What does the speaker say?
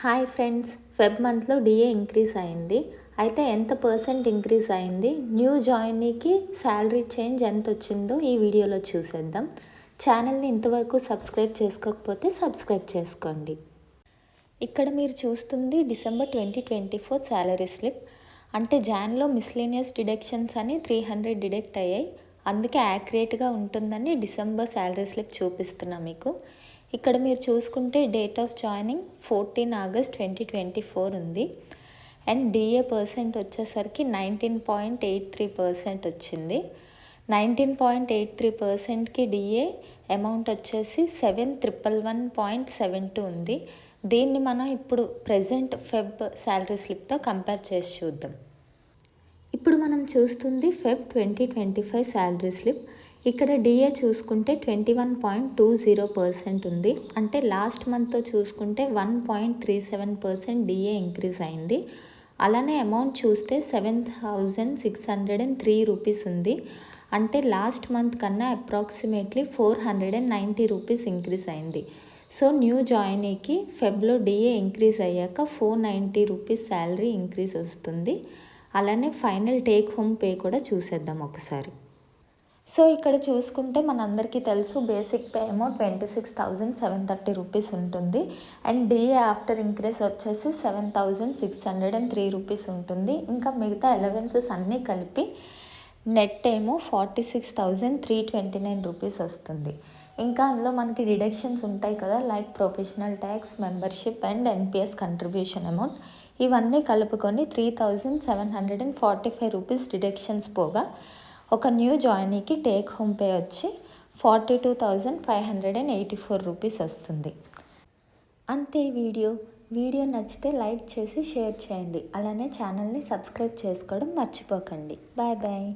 Hi friends, Feb మంత్లో DA increase అయింది. అయితే ఎంత పర్సెంట్ ఇంక్రీజ్ అయింది, న్యూ జాయినీకి శాలరీ చేంజ్ ఎంత వచ్చిందో ఈ వీడియోలో చూసేద్దాం. ఛానల్ని ఇంతవరకు సబ్స్క్రైబ్ చేసుకోకపోతే సబ్స్క్రైబ్ చేసుకోండి. ఇక్కడ మీరు చూస్తుంది డిసెంబర్ 2024 శాలరీ స్లిప్. అంటే జాన్లో మిస్లీనియస్ డిడక్షన్స్ అని 300 డిడక్ట్ అయ్యాయి. అందుకే యాక్యురేట్గా ఉంటుందని డిసెంబర్ శాలరీ స్లిప్ చూపిస్తున్నా మీకు. ఇక్కడ మీరు చూసుకుంటే డేట్ ఆఫ్ జాయినింగ్ 14 ఆగస్ట్ 2024 ఉంది. అండ్ డిఏ పర్సెంట్ వచ్చేసరికి 19.83% వచ్చింది. 19.83%కి డిఏ అమౌంట్ వచ్చేసి 7,111.72 ఉంది. దీన్ని మనం ఇప్పుడు ప్రజెంట్ ఫెబ్ శాలరీ స్లిప్తో కంపేర్ చేసి చూద్దాం. ఇప్పుడు మనం చూస్తుంది ఫెబ్ 2025 శాలరీ స్లిప్. ఇక్కడ డిఏ చూసుకుంటే 21.20% ఉంది. అంటే లాస్ట్ మంత్తో చూసుకుంటే 1.37% డిఏ ఇంక్రీజ్ అయింది. అలానే అమౌంట్ చూస్తే 7,603 రూపీస్ ఉంది. అంటే లాస్ట్ మంత్ కన్నా అప్రాక్సిమేట్లీ 490 రూపీస్ ఇంక్రీజ్ అయింది. సో న్యూ జాయినీకి ఫెబ్లో డిఏ ఇంక్రీజ్ అయ్యాక 490 రూపీస్ శాలరీ ఇంక్రీజ్ వస్తుంది. అలానే ఫైనల్ టేక్ హోమ్ పే కూడా చూసేద్దాం ఒకసారి. సో ఇక్కడ చూసుకుంటే మనందరికీ తెలుసు బేసిక్ పే ఏమో 26,730 రూపీస్ ఉంటుంది. అండ్ డిఏ ఆఫ్టర్ ఇంక్రీజ్ వచ్చేసి 7,603 రూపీస్ ఉంటుంది. ఇంకా మిగతా అలవెన్సెస్ అన్నీ కలిపి నెట్ ఏమో 46,329 రూపీస్ వస్తుంది. ఇంకా అందులో మనకి డిడక్షన్స్ ఉంటాయి కదా, like professional tax, membership and NPS contribution amount. ఇవన్నీ కలుపుకొని 3,745 రూపీస్ డిడక్షన్స్ పోగా ఒక న్యూ జాయినీకి టేక్ హోమ్ పే వచ్చి 42,584 రూపీస్ వస్తుంది. అంతే వీడియో నచ్చితే లైక్ చేసి షేర్ చేయండి. అలానే ఛానల్ని సబ్స్క్రైబ్ చేసుకోవడం మర్చిపోకండి. Bye bye.